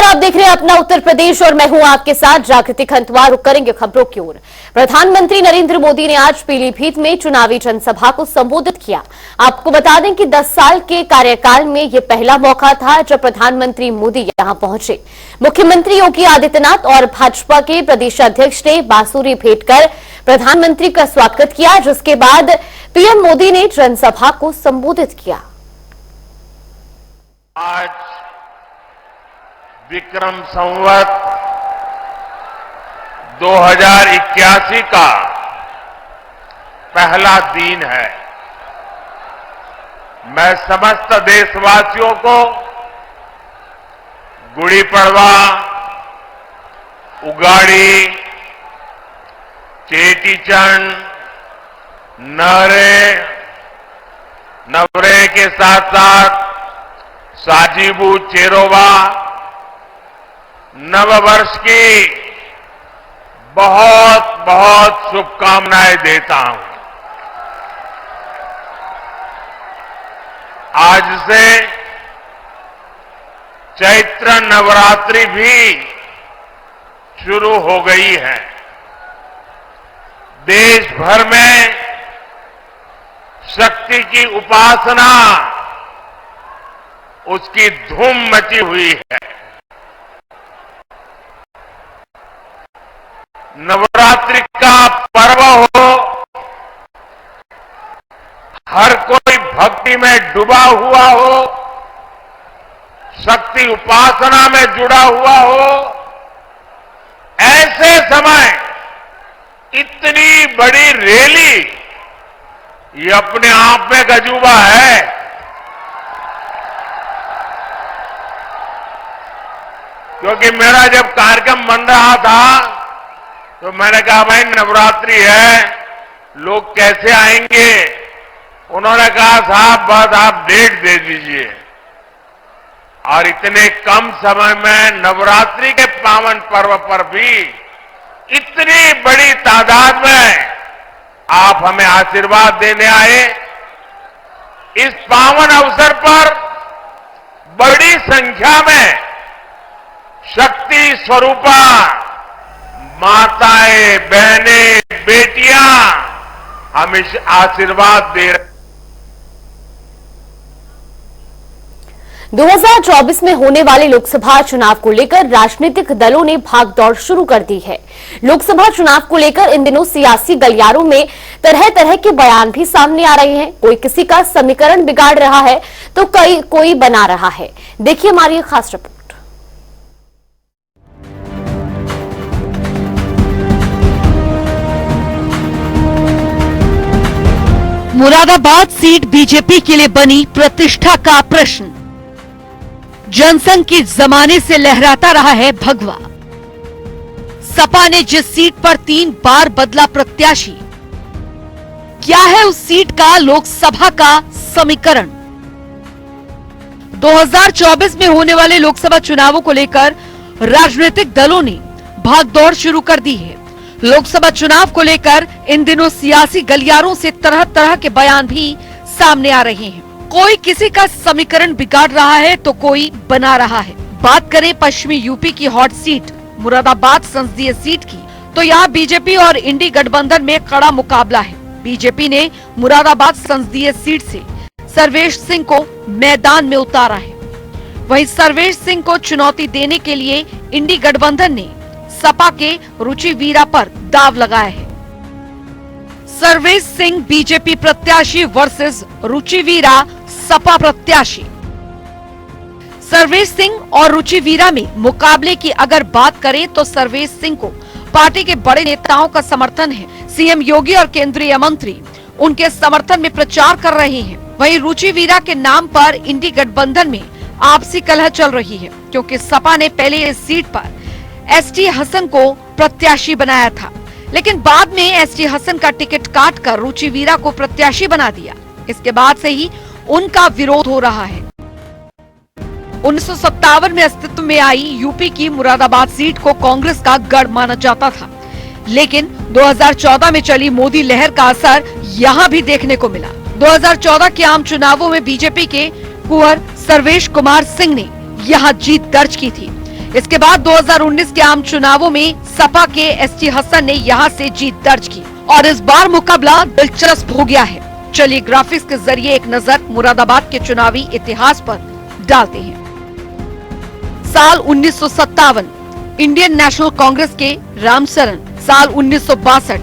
आप देख रहे हैं अपना उत्तर प्रदेश और मैं हूं आपके साथ जागृति खंतवार। रुक करेंगे खबरों की ओर। प्रधानमंत्री नरेंद्र मोदी ने आज पीलीभीत में चुनावी जनसभा को संबोधित किया। आपको बता दें कि 10 साल के कार्यकाल में यह पहला मौका था जब प्रधानमंत्री मोदी यहां पहुंचे। मुख्यमंत्री योगी आदित्यनाथ और भाजपा के प्रदेशाध्यक्ष ने बांसुरी भेंट कर प्रधानमंत्री का स्वागत किया, जिसके बाद पीएम मोदी ने जनसभा को संबोधित किया। आज विक्रम संवत 2081 का पहला दिन है। मैं समस्त देशवासियों को गुड़ी पड़वा, उगाड़ी, चेटीचंड, नवरे के साथ साथ साजीबू चेरोवा नववर्ष की बहुत बहुत शुभकामनाएं देता हूं। आज से चैत्र नवरात्रि भी शुरू हो गई है। देश भर में शक्ति की उपासना, उसकी धूम मची हुई है। नवरात्रि का पर्व हो, हर कोई भक्ति में डूबा हुआ हो, शक्ति उपासना में जुड़ा हुआ हो, ऐसे समय इतनी बड़ी रैली, ये अपने आप में गजूबा है। क्योंकि मेरा जब कार्यक्रम बन रहा था तो मैंने कहा भाई नवरात्रि है, लोग कैसे आएंगे। उन्होंने कहा साहब बस आप डेट दे दीजिए। और इतने कम समय में नवरात्रि के पावन पर्व पर भी इतनी बड़ी तादाद में आप हमें आशीर्वाद देने आए। इस पावन अवसर पर बड़ी संख्या में शक्ति स्वरूपा माताएं, बहनें, बेटियां हमें आशीर्वाद दे रहे। 2024 में होने वाले लोकसभा चुनाव को लेकर राजनीतिक दलों ने भागदौड़ शुरू कर दी है। लोकसभा चुनाव को लेकर इन दिनों सियासी गलियारों में तरह तरह के बयान भी सामने आ रहे हैं। कोई किसी का समीकरण बिगाड़ रहा है तो कोई बना रहा है। देखिए हमारी ये खास रिपोर्ट। मुरादाबाद सीट बीजेपी के लिए बनी प्रतिष्ठा का प्रश्न। जनसंघ के जमाने से लहराता रहा है भगवा। सपा ने जिस सीट पर 3 बार बदला प्रत्याशी, क्या है उस सीट का लोकसभा का समीकरण? 2024 में होने वाले लोकसभा चुनावों को लेकर राजनीतिक दलों ने भागदौड़ शुरू कर दी है। लोकसभा चुनाव को लेकर इन दिनों सियासी गलियारों से तरह तरह के बयान भी सामने आ रहे हैं। कोई किसी का समीकरण बिगाड़ रहा है तो कोई बना रहा है। बात करें पश्चिमी यूपी की हॉट सीट मुरादाबाद संसदीय सीट की, तो यहाँ बीजेपी और इंडी गठबंधन में कड़ा मुकाबला है। बीजेपी ने मुरादाबाद संसदीय सीट से सर्वेश सिंह को मैदान में उतारा है। वहीं सर्वेश सिंह को चुनौती देने के लिए इंडी गठबंधन ने सपा के रुचि वीरा पर दाव लगाया है। सर्वेश सिंह बीजेपी प्रत्याशी वर्सेस रुचि वीरा सपा प्रत्याशी। सर्वेश सिंह और रुचि वीरा में मुकाबले की अगर बात करें तो सर्वेश सिंह को पार्टी के बड़े नेताओं का समर्थन है। सीएम योगी और केंद्रीय मंत्री उनके समर्थन में प्रचार कर रहे हैं। वहीं रुचि वीरा के नाम पर इंडी गठबंधन में आपसी कलह चल रही है, क्योंकि सपा ने पहले इस सीट पर एसटी हसन को प्रत्याशी बनाया था, लेकिन बाद में एसटी हसन का टिकट काटकर रुचि वीरा को प्रत्याशी बना दिया। इसके बाद से ही उनका विरोध हो रहा है। 1957 में अस्तित्व में आई यूपी की मुरादाबाद सीट को कांग्रेस का गढ़ माना जाता था, लेकिन 2014 में चली मोदी लहर का असर यहाँ भी देखने को मिला। 2014 के आम चुनावों में बीजेपी के कुंवर सर्वेश कुमार सिंह ने यहाँ जीत दर्ज की थी। इसके बाद 2019 के आम चुनावों में सपा के एसटी हसन ने यहां से जीत दर्ज की और इस बार मुकाबला दिलचस्प हो गया है। चलिए ग्राफिक्स के जरिए एक नजर मुरादाबाद के चुनावी इतिहास पर डालते हैं। साल 1957 इंडियन नेशनल कांग्रेस के रामचरण। साल 1962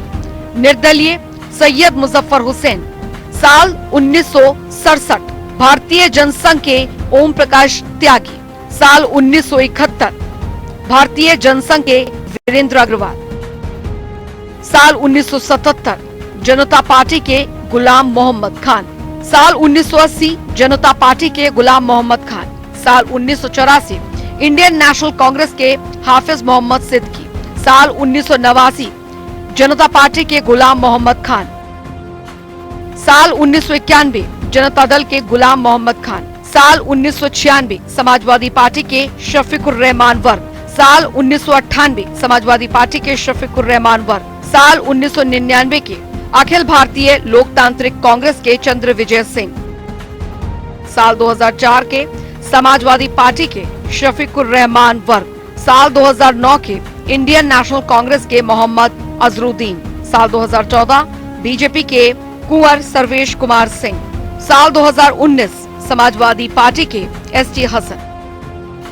निर्दलीय सैयद मुजफ्फर हुसैन। साल 1967 भारतीय जनसंघ के ओम प्रकाश त्यागी। साल 1971 भारतीय जनसंघ के वीरेंद्र अग्रवाल। साल 1977 जनता पार्टी के गुलाम मोहम्मद खान। साल 1980 जनता पार्टी के गुलाम मोहम्मद खान। साल 1984 इंडियन नेशनल कांग्रेस के हाफिज मोहम्मद सिद्दीकी। साल 1989 जनता पार्टी के गुलाम मोहम्मद खान। साल 1991 जनता दल के गुलाम मोहम्मद खान। साल 1996 समाजवादी पार्टी के शफीकुर रहमान वर्ग। साल 1998 समाजवादी पार्टी के शफीकुर रहमान वर्ग। साल 1999 के अखिल भारतीय लोकतांत्रिक कांग्रेस के चंद्र विजय सिंह। साल 2004 के समाजवादी पार्टी के शफीकुर रहमान वर्ग। साल 2009 के इंडियन नेशनल कांग्रेस के मोहम्मद अजरुद्दीन। साल 2014 बीजेपी के कुंवर सर्वेश कुमार सिंह। साल 2019 समाजवादी पार्टी के एसटी हसन।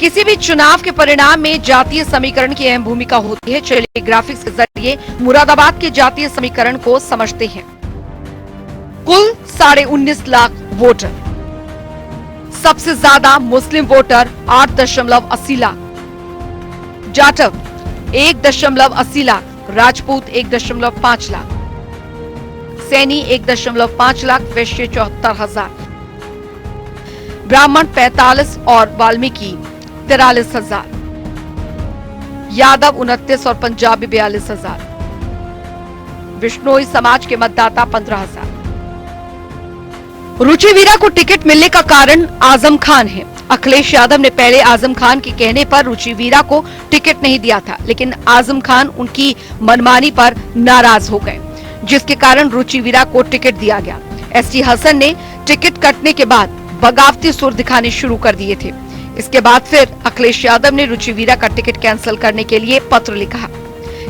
किसी भी चुनाव के परिणाम में जातीय समीकरण की अहम भूमिका होती है। चलिए ग्राफिक्स के जरिए मुरादाबाद के जातीय समीकरण को समझते हैं। कुल 19.5 लाख वोटर। सबसे ज्यादा मुस्लिम वोटर 8.80 लाख। जाटव 1.80 लाख। राजपूत 1.5 लाख। सैनी 1.5 लाख। वैश्य 74,000। ब्राह्मण 45 और वाल्मीकि 43,000। यादव 29 और पंजाबी 42,000। विश्नोई समाज के मतदाता 15,000। रुचि वीरा को टिकट मिलने का कारण आजम खान है। अखिलेश यादव ने पहले आजम खान के कहने पर रुचि वीरा को टिकट नहीं दिया था, लेकिन आजम खान उनकी मनमानी पर नाराज हो गए, जिसके कारण रुचि वीरा को टिकट दिया गया। एसटी हसन ने टिकट कटने के बाद बगावती सुर दिखाने शुरू कर दिए थे। इसके बाद फिर अखिलेश यादव ने रुचि वीरा का टिकट कैंसिल करने के लिए पत्र लिखा।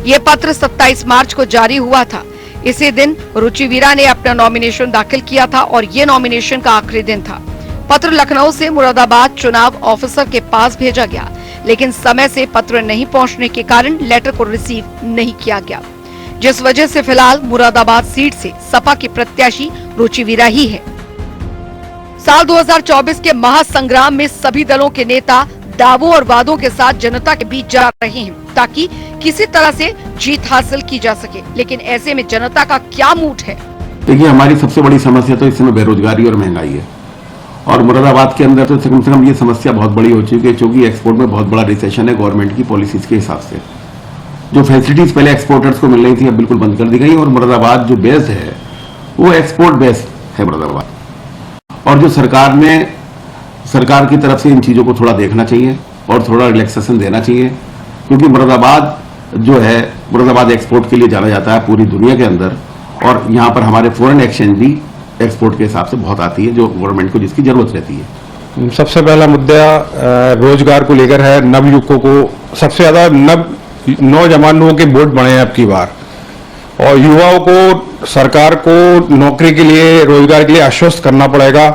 ये पत्र 27 मार्च को जारी हुआ था। इसी दिन रुचि वीरा ने अपना नॉमिनेशन दाखिल किया था और ये नॉमिनेशन का आखिरी दिन था। पत्र लखनऊ से मुरादाबाद चुनाव ऑफिसर के पास भेजा गया, लेकिन समय से पत्र नहीं पहुंचने के कारण लेटर को रिसीव नहीं किया गया, जिस वजह से फिलहाल मुरादाबाद सीट से सपा की प्रत्याशी रुचि वीरा ही है। साल 2024 के महासंग्राम में सभी दलों के नेता दावों और वादों के साथ जनता के बीच जा रहे हैं ताकि किसी तरह से जीत हासिल की जा सके, लेकिन ऐसे में जनता का क्या मूड है? देखिए, हमारी सबसे बड़ी समस्या तो इस समय बेरोजगारी और महंगाई है, और मुरादाबाद के अंदर तो कम से कम ये समस्या बहुत बड़ी हो चुकी है, क्योंकि एक्सपोर्ट में बहुत बड़ा रिसेशन है गवर्नमेंट की पॉलिसीज के हिसाब से। जो फैसिलिटीज पहले एक्सपोर्टर्स को मिल रही थी अब बिल्कुल बंद कर दी गई, और मुरादाबाद जो बेस्ड है वो एक्सपोर्ट बेस्ड है मुरादाबाद। और जो सरकार की तरफ से इन चीज़ों को थोड़ा देखना चाहिए और थोड़ा रिलैक्सेशन देना चाहिए, क्योंकि मुरादाबाद जो है, मुरादाबाद एक्सपोर्ट के लिए जाना जाता है पूरी दुनिया के अंदर, और यहाँ पर हमारे फॉरेन एक्सचेंज भी एक्सपोर्ट के हिसाब से बहुत आती है, जो गवर्नमेंट को जिसकी जरूरत रहती है। सबसे पहला मुद्दा रोजगार को लेकर है। नवयुवकों को सबसे ज्यादा नौजवानों के वोट बढ़े हैं अब की बार, और युवाओं को सरकार को नौकरी के लिए, रोजगार के लिए आश्वस्त करना पड़ेगा।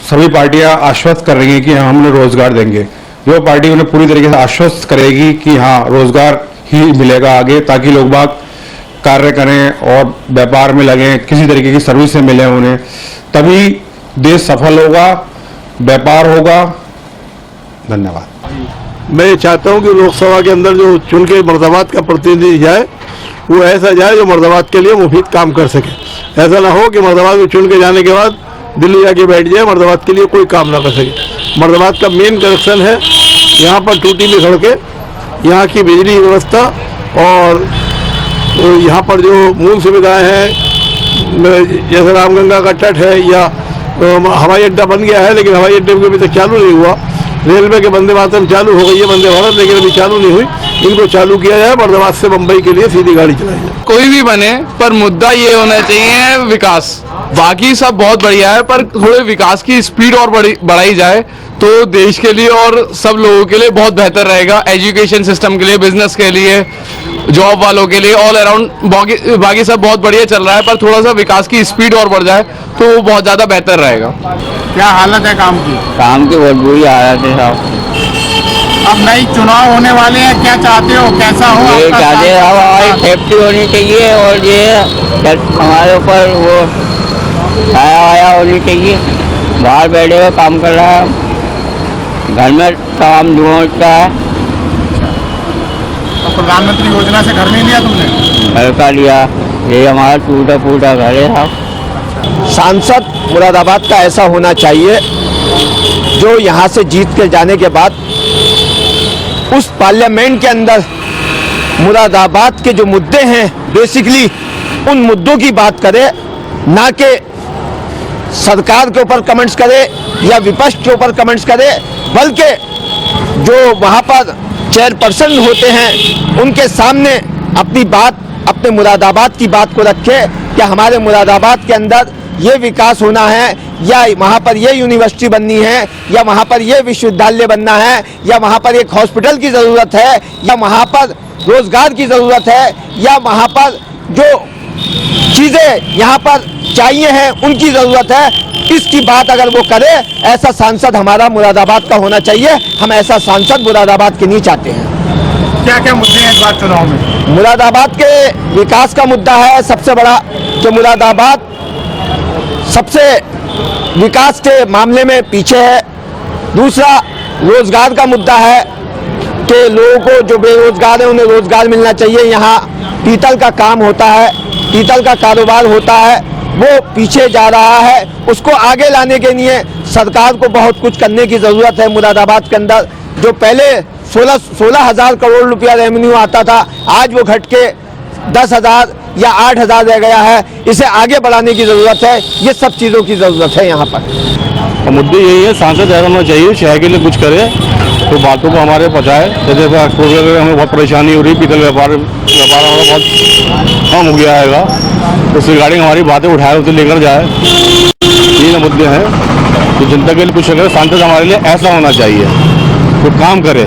सभी पार्टियां आश्वस्त कर रही हैं कि हम उन्हें रोजगार देंगे। जो पार्टी उन्हें पूरी तरीके से आश्वस्त करेगी कि हाँ रोजगार ही मिलेगा आगे, ताकि लोग बाग कार्य करें और व्यापार में लगें, किसी तरीके की सर्विस से मिले उन्हें, तभी देश सफल होगा, व्यापार होगा। धन्यवाद। मैं चाहता हूं कि लोकसभा के अंदर जो चुन के मुरादाबाद का प्रतिनिधि जाए वो ऐसा जाए जो मुरादाबाद के लिए मुफीद काम कर सके। ऐसा ना हो कि मुरादाबाद में चुन के जाने के बाद दिल्ली जाके बैठ जाए, मुरादाबाद के लिए कोई काम ना कर सके। मुरादाबाद का मेन कनेक्शन है यहाँ पर टूटी हुई सड़कें, यहाँ की बिजली व्यवस्था, और यहाँ पर जो मूल सुविधाएं हैं, जैसे रामगंगा का तट है, या हवाई अड्डा बन गया है लेकिन हवाई अड्डे को अभी तक चालू नहीं हुआ। रेलवे के वंदे मातरम चालू हो गई है, वंदे भारत, लेकिन अभी चालू नहीं हुई। इनको चालू किया जाए, मुरादाबाद से मुंबई के लिए सीधी गाड़ी चलाई जाए। कोई भी बने, पर मुद्दा ये होना चाहिए विकास। बाकी सब बहुत बढ़िया है, पर थोड़े विकास की स्पीड और बढ़ाई जाए तो देश के लिए और सब लोगों के लिए बहुत बेहतर रहेगा। एजुकेशन सिस्टम के लिए, बिजनेस के लिए, जॉब वालों के लिए, ऑल अराउंड बाकी सब बहुत बढ़िया चल रहा है, पर थोड़ा सा विकास की स्पीड और बढ़ जाए तो वो बहुत ज्यादा बेहतर रहेगा। क्या हालत है काम की? काम की बहुत बुरी हालत है साहब। अब नई चुनाव होने वाले हैं, क्या चाहते हो, कैसा हो? ये चाहते हैं हमारी सेफ्टी होनी चाहिए और ये हमारे ऊपर वो छाया वाया होनी चाहिए। बाहर बैठे हुए काम कर रहा है, घर में काम ढूंढता है। तो प्रधानमंत्री योजना से घर नहीं लिया तुमने? घर का लिया, ये हमारा टूटा फूटा घर है साहब। सांसद मुरादाबाद का ऐसा होना चाहिए जो यहाँ से जीत के जाने के बाद उस पार्लियामेंट के अंदर मुरादाबाद के जो मुद्दे हैं बेसिकली उन मुद्दों की बात करे, ना कि सरकार के ऊपर कमेंट्स करे या विपक्ष के ऊपर कमेंट्स करे, बल्कि जो वहाँ पर चेयरपर्सन होते हैं उनके सामने अपनी बात, अपने मुरादाबाद की बात को रखे कि हमारे मुरादाबाद के अंदर ये विकास होना है, या वहाँ पर ये यूनिवर्सिटी बननी है, या वहाँ पर ये विश्वविद्यालय बनना है, या वहाँ पर एक हॉस्पिटल की ज़रूरत है, या वहाँ पर रोजगार की ज़रूरत है, या वहाँ पर जो चीज़ें यहाँ पर चाहिए हैं उनकी ज़रूरत है, इसकी बात अगर वो करे, ऐसा सांसद हमारा मुरादाबाद का होना चाहिए। हम ऐसा सांसद मुरादाबाद के नहीं चाहते हैं। क्या क्या मुद्दे हैं इस बार चुनाव में? मुरादाबाद के विकास का मुद्दा है सबसे बड़ा, कि मुरादाबाद सबसे विकास के मामले में पीछे है। दूसरा रोजगार का मुद्दा है कि लोगों को जो बेरोजगार है उन्हें रोजगार मिलना चाहिए। यहाँ पीतल का काम होता है, पीतल का कारोबार होता है, वो पीछे जा रहा है। उसको आगे लाने के लिए सरकार को बहुत कुछ करने की ज़रूरत है। मुरादाबाद के अंदर जो पहले 16,000 करोड़ रुपया रेवेन्यू आता था, आज वो घट के 10,000 या 8,000 रह गया है। इसे आगे बढ़ाने की ज़रूरत है। ये सब चीज़ों की ज़रूरत है यहाँ पर। मुद्दे यही है, सांसद ऐसा होना चाहिए शहर के लिए कुछ करे, तो बातों को हमारे पहुँचाए। जैसे एक्सपोर्ट वगैरह हमें बहुत परेशानी हो रही, पीतल व्यापार हमारा बहुत कम हो गया है, तो उस रिगार्डिंग हमारी बातें उठाए उसे लेकर जाए। ये मुद्दे हैं तो जनता के लिए कुछ अगर सांसद हमारे लिए ऐसा होना चाहिए तो काम करे।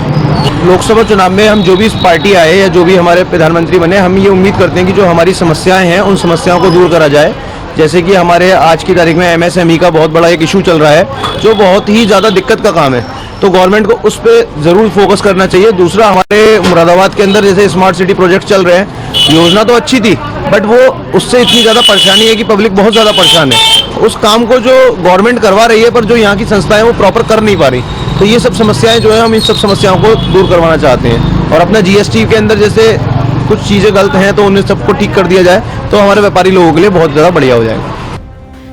लोकसभा चुनाव में हम जो भी पार्टी आए या जो भी हमारे प्रधानमंत्री बने, हम ये उम्मीद करते हैं कि जो हमारी समस्याएं हैं उन समस्याओं को दूर करा जाए। जैसे कि हमारे आज की तारीख में एमएसएमई का बहुत बड़ा एक इशू चल रहा है जो बहुत ही ज़्यादा दिक्कत का काम है, तो गवर्नमेंट को उस पर ज़रूर फोकस करना चाहिए। दूसरा, हमारे मुरादाबाद के अंदर जैसे स्मार्ट सिटी प्रोजेक्ट चल रहे हैं, योजना तो अच्छी थी बट वो उससे इतनी ज़्यादा परेशानी है कि पब्लिक बहुत ज़्यादा परेशान है। उस काम को जो गवर्नमेंट करवा रही है पर जो यहाँ की संस्थाएं वो प्रॉपर कर नहीं पा रही, तो ये सब समस्याएं जो है हम इन सब समस्याओं को दूर करवाना चाहते हैं। और अपना जीएसटी के अंदर जैसे कुछ चीज़ें गलत हैं तो उन्हें सबको ठीक कर दिया जाए तो हमारे व्यापारी लोगों के लिए बहुत ज़्यादा बढ़िया हो जाएगा।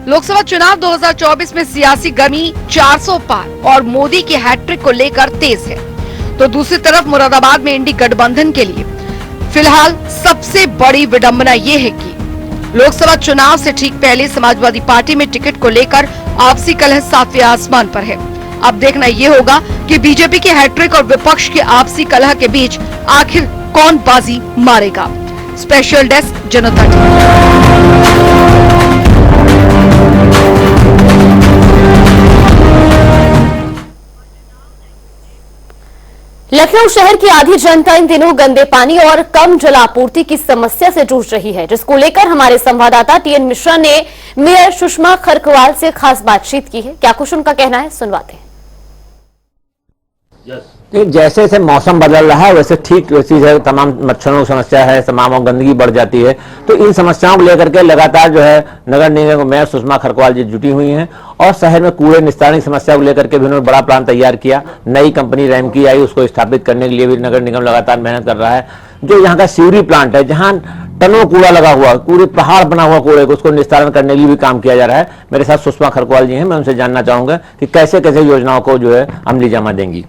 लोकसभा चुनाव 2024 में सियासी गर्मी 400 पार और मोदी की हैट्रिक को लेकर तेज है, तो दूसरी तरफ मुरादाबाद में इंडी गठबंधन के लिए फिलहाल सबसे बड़ी विडंबना ये है कि लोकसभा चुनाव से ठीक पहले समाजवादी पार्टी में टिकट को लेकर आपसी कलह सातवें आसमान पर है। अब देखना ये होगा कि बीजेपी की हैट्रिक और विपक्ष के आपसी कलह के बीच आखिर कौन बाजी मारेगा। स्पेशल डेस्क जनता टीवी। लखनऊ शहर की आधी जनता इन दिनों गंदे पानी और कम जलापूर्ति की समस्या से जूझ रही है, जिसको लेकर हमारे संवाददाता टीएन मिश्रा ने मेयर सुषमा खरकवाल से खास बातचीत की है। क्या कुछ उनका कहना है, सुनवाते हैं। जैसे जैसे मौसम बदल रहा है वैसे ठीक वैसी है, तमाम मच्छरों की समस्या है, तमाम गंदगी बढ़ जाती है, तो इन समस्याओं को लेकर के लगातार जो है नगर निगम मेयर सुषमा खरकवाल जी जुटी हुई हैं और शहर में कूड़े निस्तारण की समस्या को लेकर के भी उन्होंने बड़ा प्लान तैयार किया। नई कंपनी रैम की आई, उसको स्थापित करने के लिए भी नगर निगम लगातार मेहनत कर रहा है। जो यहाँ का सीवरी प्लांट है, जहाँ टनों कूड़ा लगा हुआ, पूरे पहाड़ बना हुआ कूड़े को उसको निस्तारण करने के लिए भी काम किया जा रहा है। मेरे साथ सुषमा खरकवाल जी हैं, मैं उनसे जानना चाहूंगा कि कैसे कैसे योजनाओं को जो है अमली जामा देंगी।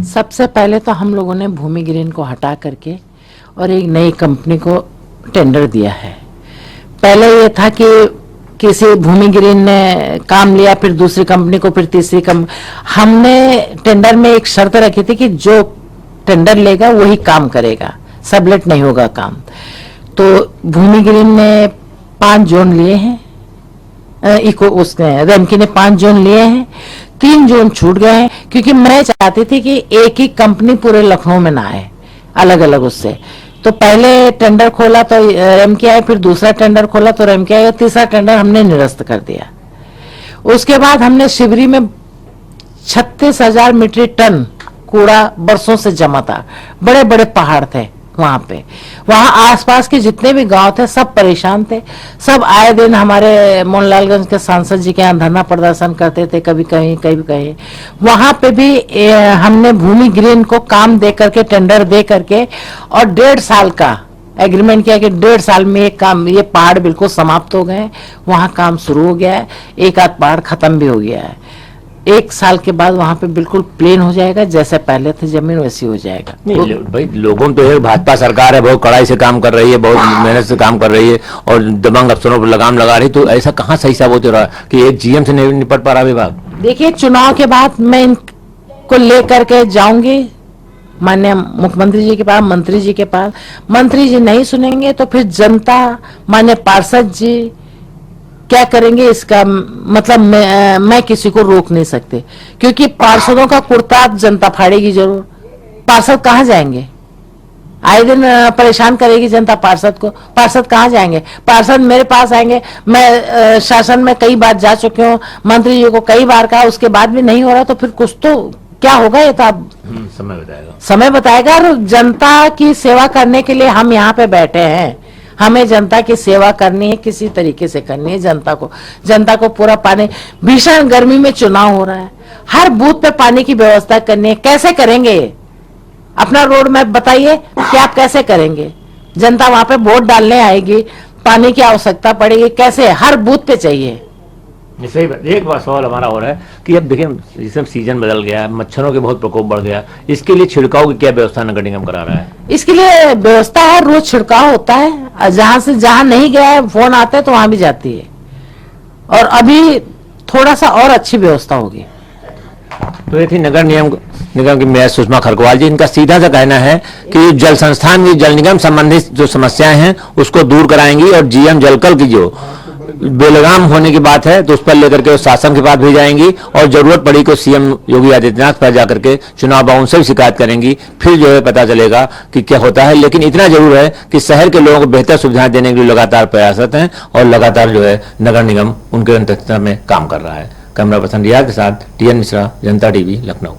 सबसे पहले तो हम लोगों ने भूमि ग्रीन को हटा करके और एक नई कंपनी को टेंडर दिया है। पहले ये था कि किसी भूमि ग्रीन ने काम लिया, फिर दूसरी कंपनी को, फिर तीसरी कंपनी। हमने टेंडर में एक शर्त रखी थी कि जो टेंडर लेगा वही काम करेगा, सबलेट नहीं होगा काम। तो भूमि ग्रीन ने 5 जोन लिए हैं इको उसने रेमकी ने 5 जोन लिए हैं, 3 जोन छूट गए हैं, क्योंकि मैं चाहती थी कि एक ही कंपनी पूरे लखनऊ में ना आए, अलग अलग उससे। तो पहले टेंडर खोला तो रेमकी आई, फिर दूसरा टेंडर खोला तो रेमकी आई, और तीसरा टेंडर हमने निरस्त कर दिया। उसके बाद हमने शिवरी में 36,000 मीट्रिक टन कूड़ा बरसों से जमा था, बड़े बड़े पहाड़ थे वहां पे। वहां आसपास के जितने भी गांव थे सब परेशान थे, सब आए दिन हमारे मोहनलालगंज के सांसद जी के यहाँ धरना प्रदर्शन करते थे, कभी कहीं कभी कहीं। वहां पे भी हमने भूमि ग्रीन को काम दे करके, टेंडर दे करके, और 1.5 साल का एग्रीमेंट किया कि 1.5 साल में ये काम, ये पहाड़ बिल्कुल समाप्त हो गए, वहां काम शुरू हो गया है, एक आध पहाड़ खत्म भी हो गया है। 1 साल के बाद वहां पे बिल्कुल प्लेन हो जाएगा, जैसे पहले थे जमीन वैसी हो जाएगा। नहीं भाई, लोगों तो है, भाजपा सरकार है, बहुत कड़ाई से काम कर रही है, बहुत मेहनत से काम कर रही है और दबंग अफसरों पर लगाम लगा रही, तो ऐसा कहाँ सही साबित हो रहा कि एक जीएम से नहीं निपट पा रहा विभाग? देखिए, चुनाव के बाद मैं इनको लेकर के जाऊंगी माननीय मुख्यमंत्री जी के पास, मंत्री जी के पास। मंत्री जी नहीं सुनेंगे तो फिर जनता, माननीय पार्षद जी क्या करेंगे, इसका मतलब मैं किसी को रोक नहीं सकते, क्योंकि पार्षदों का कुर्ता जनता फाड़ेगी जरूर। पार्षद कहाँ जाएंगे? आए दिन परेशान करेगी जनता पार्षद को। पार्षद कहाँ जाएंगे? पार्षद मेरे पास आएंगे। मैं शासन में कई बार जा चुकी हूँ, मंत्री जी को कई बार कहा, उसके बाद भी नहीं हो रहा, तो फिर कुछ तो क्या होगा, ये तो अब समय बताएगा। और जनता की सेवा करने के लिए हम यहाँ पे बैठे हैं, हमें जनता की सेवा करनी है, किसी तरीके से करनी है। जनता को पूरा पानी, भीषण गर्मी में चुनाव हो रहा है, हर बूथ पे पानी की व्यवस्था करनी है। कैसे करेंगे? अपना रोड मैप बताइए कि आप कैसे करेंगे? जनता वहां पे वोट डालने आएगी, पानी की आवश्यकता पड़ेगी, कैसे? हर बूथ पे चाहिए। सही बात। एक बार सवाल हमारा हो रहा है कि अब देखिए, जिसमें सीजन बदल गया, मच्छरों के बहुत प्रकोप बढ़ गया, इसके लिए छिड़काव की क्या व्यवस्था नगर निगम करा रहा है? इसके लिए व्यवस्था है, रोज छिड़काव होता है, जहां नहीं गया है फोन आते हैं तो वहां भी जाती है, और अभी थोड़ा सा और अच्छी व्यवस्था होगी। तो ये थी नगर निगम की मेयर सुषमा खरकवाल जी। इनका सीधा सा कहना है कि जल संस्थान की, जल निगम संबंधित जो समस्याएं हैं उसको दूर कराएंगी, और जीएम जलकल की जो बेलगाम होने की बात है तो उस पर लेकर के शासन के पास भी जाएंगी, और जरूरत पड़ी तो सीएम योगी आदित्यनाथ पर जाकर के चुनाव बाउंड से भी शिकायत करेंगी, फिर जो है पता चलेगा कि क्या होता है। लेकिन इतना जरूर है कि शहर के लोगों को बेहतर सुविधाएं देने के लिए लगातार प्रयासरत हैं, और लगातार जो है नगर निगम उनके अध्यक्षता में काम कर रहा है। कैमरा पर्सन रियाज के साथ टीएन मिश्रा, जनता टीवी, लखनऊ।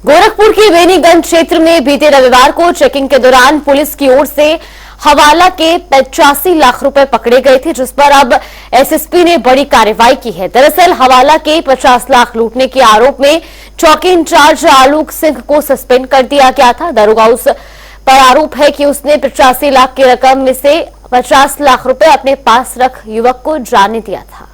गोरखपुर की बेनीगंज क्षेत्र में बीते रविवार को चेकिंग के दौरान पुलिस की ओर से हवाला के 85 लाख रुपए पकड़े गए थे, जिस पर अब एसएसपी ने बड़ी कार्रवाई की है। दरअसल हवाला के 50 लाख लूटने के आरोप में चौकी इंचार्ज आलोक सिंह को सस्पेंड कर दिया गया था। दरोगा उस पर आरोप है कि उसने 85 लाख की रकम में से 50 लाख रुपए अपने पास रख युवक को जाने दिया था।